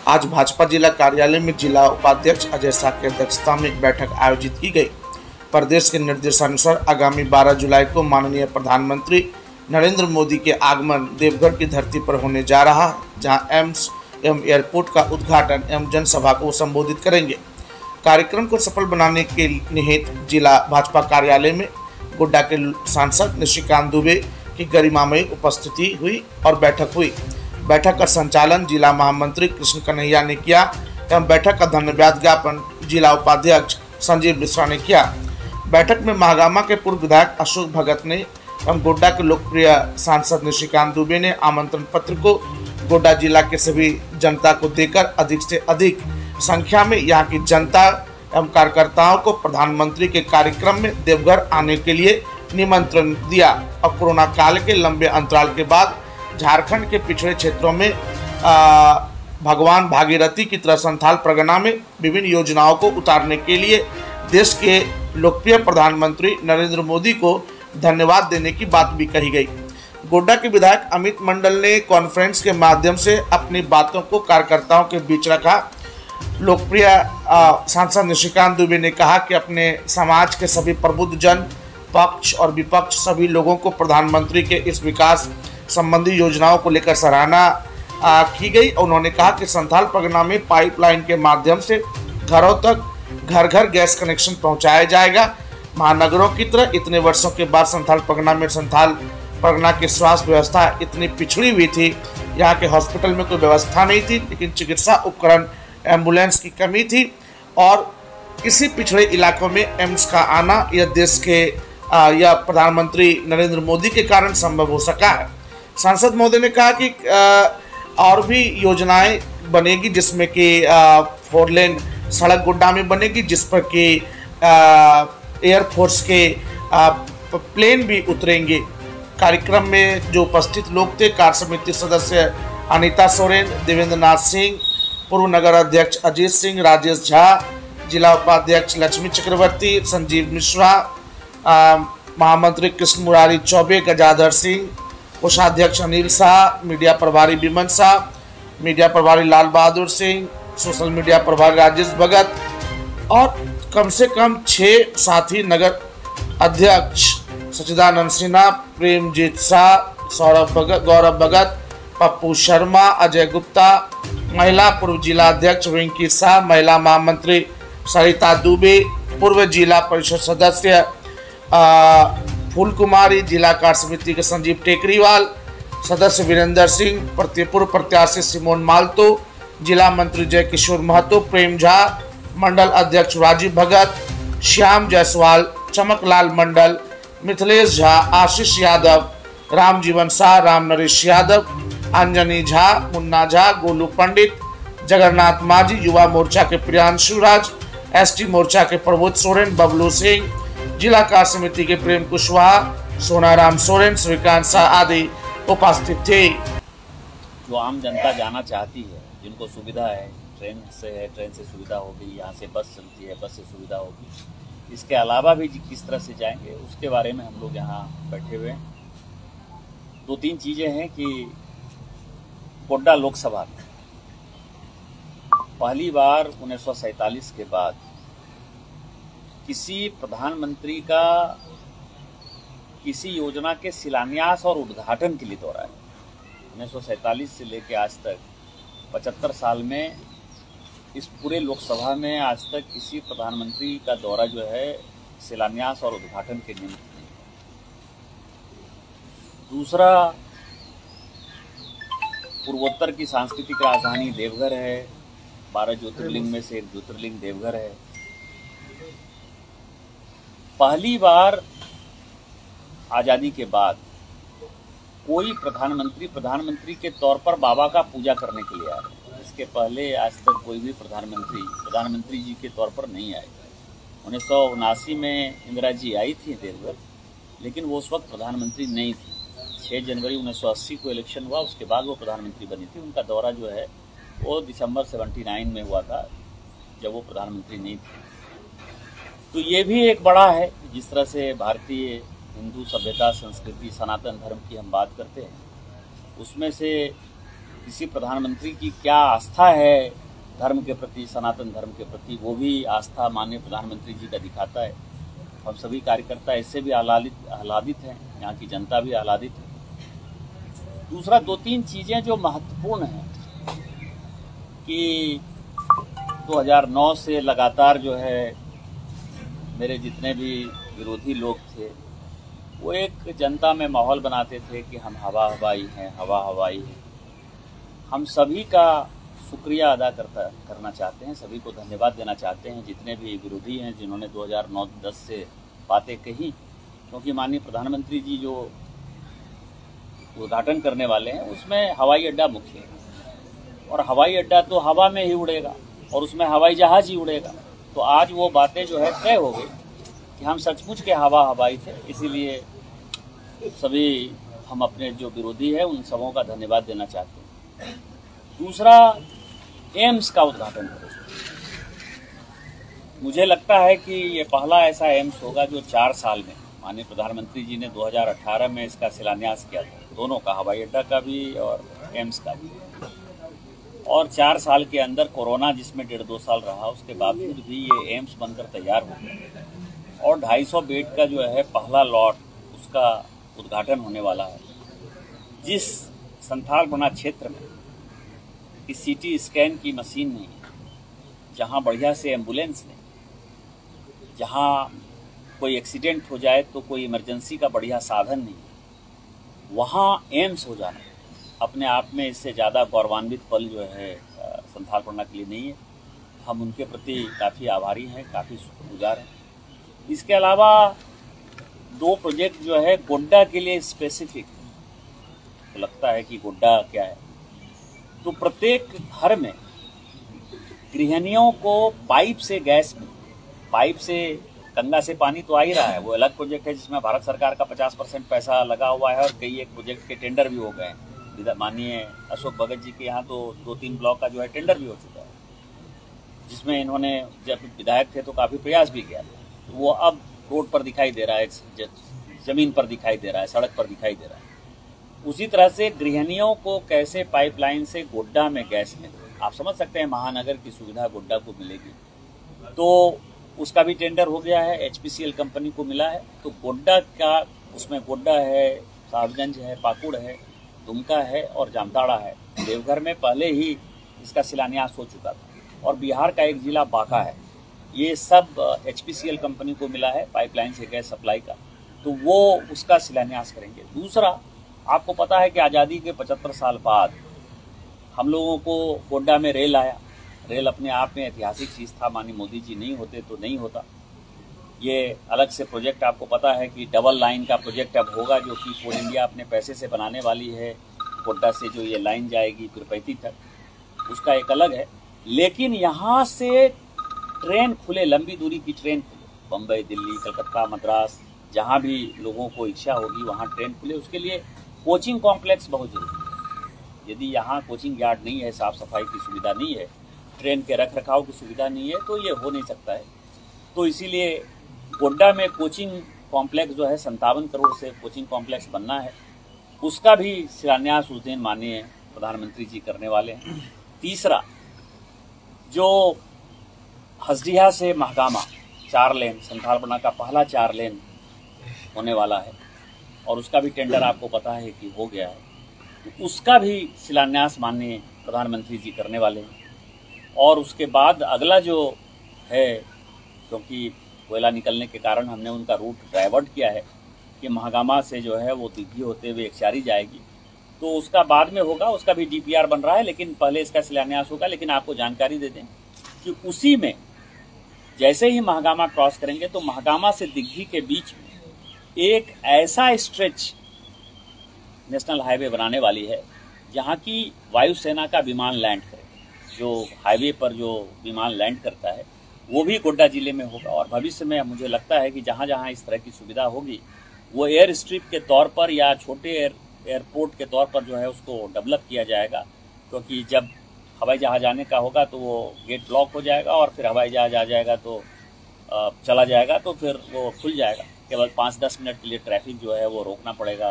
आज भाजपा जिला कार्यालय में जिला उपाध्यक्ष अजय शाह की अध्यक्षता में एक बैठक आयोजित की गई। प्रदेश के निर्देशानुसार आगामी 12 जुलाई को माननीय प्रधानमंत्री नरेंद्र मोदी के आगमन देवघर की धरती पर होने जा रहा है, जहां एम्स एवं एयरपोर्ट का उद्घाटन एवं जनसभा को संबोधित करेंगे। कार्यक्रम को सफल बनाने के निहित जिला भाजपा कार्यालय में गोड्डा के सांसद निशिकांत दुबे की गरिमामयी उपस्थिति हुई और बैठक हुई। बैठक का संचालन जिला महामंत्री कृष्ण कन्हैया ने किया एवं बैठक का धन्यवाद ज्ञापन जिला उपाध्यक्ष संजीव मिश्रा ने किया। बैठक में महागामा के पूर्व विधायक अशोक भगत ने एवं गोड्डा के लोकप्रिय सांसद निशिकांत दुबे ने आमंत्रण पत्र को गोड्डा जिला के सभी जनता को देकर अधिक से अधिक संख्या में यहाँ की जनता एवं कार्यकर्ताओं को प्रधानमंत्री के कार्यक्रम में देवघर आने के लिए निमंत्रण दिया और कोरोना काल के लंबे अंतराल के बाद झारखंड के पिछड़े क्षेत्रों में भगवान भागीरथी की तरह संथाल परगना में विभिन्न योजनाओं को उतारने के लिए देश के लोकप्रिय प्रधानमंत्री नरेंद्र मोदी को धन्यवाद देने की बात भी कही गई। गोड्डा के विधायक अमित मंडल ने कॉन्फ्रेंस के माध्यम से अपनी बातों को कार्यकर्ताओं के बीच रखा। लोकप्रिय सांसद निशिकांत दुबे ने कहा कि अपने समाज के सभी प्रबुद्ध जन, पक्ष और विपक्ष सभी लोगों को प्रधानमंत्री के इस विकास संबंधी योजनाओं को लेकर सराहना की गई। उन्होंने कहा कि संथाल परगना में पाइपलाइन के माध्यम से घरों तक घर घर गैस कनेक्शन पहुंचाया जाएगा। महानगरों की तरह इतने वर्षों के बाद संथाल परगना की स्वास्थ्य व्यवस्था इतनी पिछड़ी हुई थी, यहाँ के हॉस्पिटल में कोई व्यवस्था नहीं थी, लेकिन चिकित्सा उपकरण एम्बुलेंस की कमी थी और किसी पिछड़े इलाकों में एम्स का आना यह देश के या प्रधानमंत्री नरेंद्र मोदी के कारण संभव हो सका है। सांसद महोदय ने कहा कि और भी योजनाएं बनेगी, जिसमें कि 4 लेन सड़क गोड्डा में बनेगी, जिस पर कि एयरफोर्स के प्लेन भी उतरेंगे। कार्यक्रम में जो उपस्थित लोग थे, कार्य समिति सदस्य अनीता सोरेन, देवेंद्र नाथ सिंह, पूर्व नगर अध्यक्ष अजीत सिंह, राजेश झा, जिला उपाध्यक्ष लक्ष्मी चक्रवर्ती, संजीव मिश्रा, महामंत्री कृष्ण मुरारी चौबे, गजाधर सिंह, कोषाध्यक्ष अनिल शाह, मीडिया प्रभारी विमन शाह, मीडिया प्रभारी लाल बहादुर सिंह, सोशल मीडिया प्रभारी राजेश भगत और कम से कम 6 साथी नगर अध्यक्ष सचिदानंद सिन्हा, प्रेमजीत शाह, सौरभ भगत, गौरव भगत, पप्पू शर्मा, अजय गुप्ता, महिला पूर्व जिला अध्यक्ष वेंकी शाह, महिला महामंत्री सरिता दुबे, पूर्व जिला परिषद सदस्य फूल कुमारी, जिला कार्य समिति के संजीव टेकरीवाल, सदस्य वीरेंद्र सिंह, पूर्व प्रत्याशी सिमोन मालतो, जिला मंत्री जय किशोर महतो, प्रेम झा, मंडल अध्यक्ष राजीव भगत, श्याम जायसवाल, चमकलाल मंडल, मिथिलेश झा, आशीष यादव, राम जीवन शाह, राम नरेश यादव, अंजनी झा, मुन्ना झा, गोलू पंडित, जगन्नाथ माझी, युवा मोर्चा के प्रियांशु राज, एसटी मोर्चा के प्रबोध सोरेन, बबलू सिंह, जिला कार्य समिति के प्रेम कुशवाहा, सोनाराम सोरेन, श्रीकांत शाह आदि उपस्थित थे। जो आम जनता जाना चाहती है, जिनको सुविधा है, ट्रेन से सुविधा होगी, यहाँ से बस चलती है, बस से सुविधा होगी, इसके अलावा भी किस तरह से जाएंगे उसके बारे में हम लोग यहाँ बैठे हुए हैं। 2-3 चीज़ें हैं कि गोड्डा लोकसभा में पहली बार 1947 के बाद किसी प्रधानमंत्री का किसी योजना के शिलान्यास और उद्घाटन के लिए दौरा है। 1947 से लेकर आज तक 75 साल में इस पूरे लोकसभा में आज तक किसी प्रधानमंत्री का दौरा जो है शिलान्यास और उद्घाटन के निमित्त नहीं। दूसरा, पूर्वोत्तर की सांस्कृतिक राजधानी देवघर है, 12 ज्योतिर्लिंग में से एक ज्योतिर्लिंग देवघर है। पहली बार आज़ादी के बाद कोई प्रधानमंत्री के तौर पर बाबा का पूजा करने के लिए आए। इसके पहले आज तक कोई भी प्रधानमंत्री जी के तौर पर नहीं आए। 1979 में इंदिरा जी आई थी देवघर, लेकिन वो उस वक्त प्रधानमंत्री नहीं थी। 6 जनवरी 1980 को इलेक्शन हुआ, उसके बाद वो प्रधानमंत्री बनी थी। उनका दौरा जो है वो दिसंबर 79 में हुआ था, जब वो प्रधानमंत्री नहीं थी। तो ये भी एक बड़ा है, जिस तरह से भारतीय हिंदू सभ्यता, संस्कृति, सनातन धर्म की हम बात करते हैं, उसमें से किसी प्रधानमंत्री की क्या आस्था है धर्म के प्रति, सनातन धर्म के प्रति, वो भी आस्था माननीय प्रधानमंत्री जी का दिखाता है। हम सभी कार्यकर्ता इससे भी आह्लादित हैं, यहाँ की जनता भी आह्लादित है। दूसरा, 2-3 चीज़ें जो महत्वपूर्ण हैं कि 2009 से लगातार जो है मेरे जितने भी विरोधी लोग थे वो एक जनता में माहौल बनाते थे कि हम हवा हवाई हैं। हम सभी का शुक्रिया अदा करना चाहते हैं, सभी को धन्यवाद देना चाहते हैं जितने भी विरोधी हैं जिन्होंने 2009-10 से बातें कही, क्योंकि माननीय प्रधानमंत्री जी जो उद्घाटन करने वाले हैं उसमें हवाई अड्डा मुख्य है और हवाई अड्डा तो हवा में ही उड़ेगा और उसमें हवाई जहाज ही उड़ेगा। तो आज वो बातें जो है तय हो गई कि हम सचमुच के हवा हवाई थे। इसीलिए सभी हम अपने जो विरोधी है उन सबों का धन्यवाद देना चाहते हैं। दूसरा, एम्स का उद्घाटन करें। मुझे लगता है कि ये पहला ऐसा एम्स होगा जो 4 साल में, माननीय प्रधानमंत्री जी ने 2018 में इसका शिलान्यास किया था, दोनों का, हवाई अड्डा का भी और एम्स का भी। और 4 साल के अंदर कोरोना जिसमें 1.5-2 साल रहा, उसके बावजूद भी ये एम्स बनकर तैयार हो गया और 250 बेड का जो है पहला लॉट उसका उद्घाटन होने वाला है। जिस संथालबना क्षेत्र में कि सीटी स्कैन की मशीन नहीं है, जहाँ बढ़िया से एम्बुलेंस नहीं, जहाँ कोई एक्सीडेंट हो जाए तो कोई इमरजेंसी का बढ़िया साधन नहीं, वहाँ एम्स हो जाना अपने आप में इससे ज़्यादा गौरवान्वित पल जो है संथालबना के लिए नहीं है। हम उनके प्रति काफ़ी आभारी हैं, काफ़ी शुक्रगुजार हैं। इसके अलावा 2 प्रोजेक्ट जो है गोड्डा के लिए स्पेसिफिक, तो लगता है कि गोड्डा क्या है, तो प्रत्येक घर में गृहिणियों को पाइप से गैस में, पाइप से गंगा से पानी तो आ ही रहा है, वो अलग प्रोजेक्ट है जिसमें भारत सरकार का 50% पैसा लगा हुआ है और कई एक प्रोजेक्ट के टेंडर भी हो गए हैं। माननीय अशोक भगत जी के यहाँ तो 2-3 ब्लॉक का जो है टेंडर भी हो चुका है, जिसमें इन्होंने जब विधायक थे तो काफ़ी प्रयास भी किया, तो वो अब रोड पर दिखाई दे रहा है, जमीन पर दिखाई दे रहा है, सड़क पर दिखाई दे रहा है। उसी तरह से गृहिणियों को कैसे पाइपलाइन से गोड्डा में गैस में, आप समझ सकते हैं महानगर की सुविधा गोड्डा को मिलेगी, तो उसका भी टेंडर हो गया है, HPCL कंपनी को मिला है। तो गोड्डा का, उसमें गोड्डा है, साहबगंज है, पाकुड़ है, दुमका है और जामताड़ा है। देवघर में पहले ही इसका शिलान्यास हो चुका था और बिहार का एक जिला बांका है। ये सब HPCL कंपनी को मिला है पाइपलाइन से गैस सप्लाई का, तो वो उसका शिलान्यास करेंगे। दूसरा, आपको पता है कि आज़ादी के 75 साल बाद हम लोगों को गोड्डा में रेल आया। रेल अपने आप में ऐतिहासिक चीज़ था, माननीय मोदी जी नहीं होते तो नहीं होता। ये अलग से प्रोजेक्ट आपको पता है कि डबल लाइन का प्रोजेक्ट अब होगा, जो कि कोल इंडिया अपने पैसे से बनाने वाली है। गोड्डा से जो ये लाइन जाएगी पीरपैंती तक, उसका एक अलग है। लेकिन यहाँ से ट्रेन खुले, लंबी दूरी की ट्रेन खुले, बम्बई, दिल्ली, कलकत्ता, मद्रास, जहाँ भी लोगों को इच्छा होगी वहाँ ट्रेन खुले। उसके लिए कोचिंग कॉम्प्लेक्स बहुत जरूरी है। यदि यहाँ कोचिंग यार्ड नहीं है, साफ़ सफाई की सुविधा नहीं है, ट्रेन के रख रखाव की सुविधा नहीं है, तो ये हो नहीं सकता है। तो इसीलिए गोड्डा में कोचिंग कॉम्प्लेक्स जो है 57 करोड़ से कोचिंग कॉम्प्लेक्स बनना है, उसका भी शिलान्यास उस दिन माननीय प्रधानमंत्री जी करने वाले हैं। तीसरा, जो हसडिहा से महागामा 4 लेन, संथालबना का पहला 4 लेन होने वाला है और उसका भी टेंडर आपको पता है कि हो गया है, तो उसका भी शिलान्यास माननीय प्रधानमंत्री जी करने वाले हैं। और उसके बाद अगला जो है, क्योंकि कोयला निकलने के कारण हमने उनका रूट डाइवर्ट किया है कि महागामा से जो है वो दिग्घी होते हुए एकचारी जाएगी, तो उसका बाद में होगा। उसका भी DPR बन रहा है, लेकिन पहले इसका शिलान्यास होगा। लेकिन आपको जानकारी दे दें कि उसी में जैसे ही महागामा क्रॉस करेंगे तो महागामा से दिग्घी के बीच में एक ऐसा स्ट्रेच नेशनल हाईवे बनाने वाली है जहाँ की वायुसेना का विमान लैंड करे। जो हाईवे पर जो विमान लैंड करता है वो भी गोड्डा जिले में होगा। और भविष्य में मुझे लगता है कि जहाँ जहाँ इस तरह की सुविधा होगी वो एयर स्ट्रिप के तौर पर या छोटे एयरपोर्ट के तौर पर जो है उसको डेवलप किया जाएगा, क्योंकि जब हवाई जहाज आने का होगा तो वो गेट ब्लॉक हो जाएगा और फिर हवाई जहाज आ जाएगा तो चला जाएगा, तो फिर वो खुल जाएगा। केवल 5-10 मिनट के लिए ट्रैफिक जो है वो रोकना पड़ेगा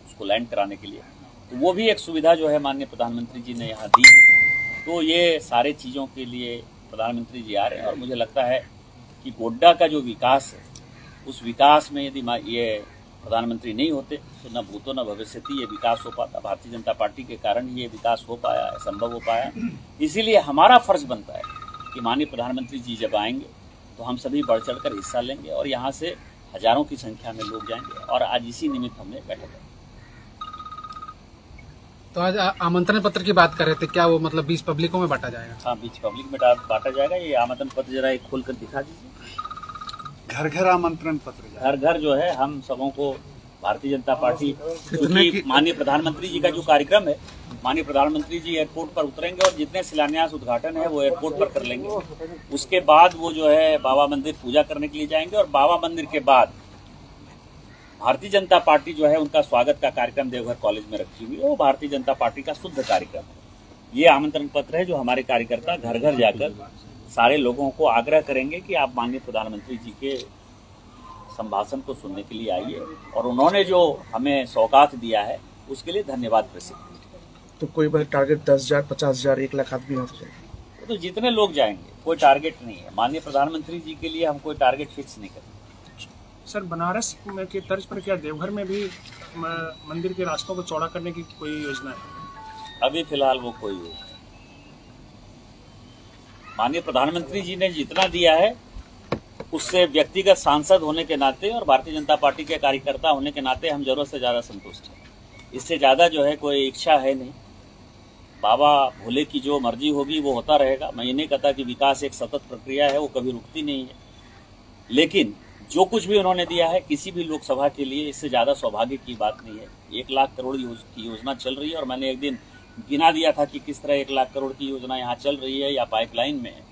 उसको लैंड कराने के लिए। तो वो भी एक सुविधा जो है माननीय प्रधानमंत्री जी ने यहाँ दी। तो ये सारे चीज़ों के लिए प्रधानमंत्री जी आ रहे हैं और मुझे लगता है कि गोड्डा का जो विकास है उस विकास में यदि ये प्रधानमंत्री नहीं होते तो न भूतो न भविष्यति ये विकास हो पाता। भारतीय जनता पार्टी के कारण ही ये विकास हो पाया है, संभव हो पाया। इसीलिए हमारा फर्ज बनता है कि माननीय प्रधानमंत्री जी जब आएंगे तो हम सभी बढ़ चढ़ कर हिस्सा लेंगे और यहाँ से हजारों की संख्या में लोग जाएंगे और आज इसी निमित्त हमने बैठक है। तो आज आमंत्रण पत्र की बात कर रहे थे, क्या वो मतलब 20 पब्लिकों में बांटा जाएगा? हाँ, 20 पब्लिक में बांटा जाएगा। ये आमंत्रण पत्र जरा एक खोल कर दिखा दीजिए। घर घर आमंत्रण पत्र, घर घर जो है हम सबों को भारतीय जनता पार्टी, क्योंकि माननीय प्रधानमंत्री जी का जो कार्यक्रम है, माननीय प्रधानमंत्री जी एयरपोर्ट पर उतरेंगे और जितने शिलान्यास उद्घाटन है वो एयरपोर्ट पर कर लेंगे। उसके बाद वो जो है बाबा मंदिर पूजा करने के लिए जाएंगे और बाबा मंदिर के बाद भारतीय जनता पार्टी जो है उनका स्वागत का कार्यक्रम देवघर कॉलेज में रखी हुई है। वो भारतीय जनता पार्टी का शुद्ध कार्यक्रम है। ये आमंत्रण पत्र है जो हमारे कार्यकर्ता घर घर जाकर सारे लोगों को आग्रह करेंगे कि आप माननीय प्रधानमंत्री जी के संभाषण को सुनने के लिए आइए और उन्होंने जो हमें सौगात दिया है उसके लिए धन्यवाद प्रेषित कीजिए। तो कोई बड़ा टारगेट 10,000, 50,000, 1 लाख आदमी हो जाएगा? तो जितने लोग जाएंगे, कोई टारगेट नहीं है। माननीय प्रधानमंत्री जी के लिए हम कोई टारगेट फिक्स नहीं करते। सर, बनारस के तर्ज पर क्या देवघर में भी मंदिर के रास्तों को चौड़ा करने की कोई योजना है? अभी फिलहाल वो कोई योजना, माननीय प्रधानमंत्री जी ने जितना दिया है उससे व्यक्तिगत सांसद होने के नाते और भारतीय जनता पार्टी के कार्यकर्ता होने के नाते हम जरूरत से ज़्यादा संतुष्ट हैं। इससे ज़्यादा जो है कोई इच्छा है नहीं। बाबा भोले की जो मर्जी होगी वो होता रहेगा। मैं ये नहीं कहता कि विकास एक सतत प्रक्रिया है, वो कभी रुकती नहीं है, लेकिन जो कुछ भी उन्होंने दिया है किसी भी लोकसभा के लिए इससे ज़्यादा सौभाग्य की बात नहीं है। 1 लाख करोड़ की योजना चल रही है और मैंने एक दिन गिना दिया था कि किस तरह 1 लाख करोड़ की योजना यहाँ चल रही है या पाइपलाइन में है।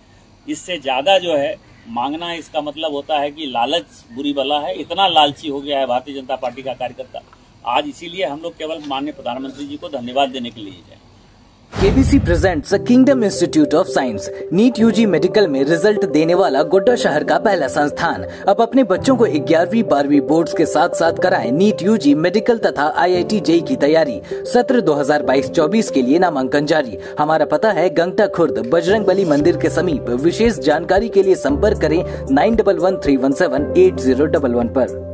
इससे ज़्यादा जो है मांगना, इसका मतलब होता है कि लालच बुरी बला है। इतना लालची हो गया है भारतीय जनता पार्टी का कार्यकर्ता आज। इसीलिए हम लोग केवल माननीय प्रधानमंत्री जी को धन्यवाद देने के लिए जाए। KBC presents kingdom institute of science NEET UG medical में रिजल्ट देने वाला गोड्डा शहर का पहला संस्थान। अब अपने बच्चों को 11वीं 12वीं बोर्ड्स के साथ साथ कराएं नीट UG मेडिकल तथा IIT JEE की तैयारी। सत्र 2022-24 के लिए नामांकन जारी। हमारा पता है गंगटा खुर्द, बजरंगबली मंदिर के समीप। विशेष जानकारी के लिए संपर्क करें 9113178011 पर।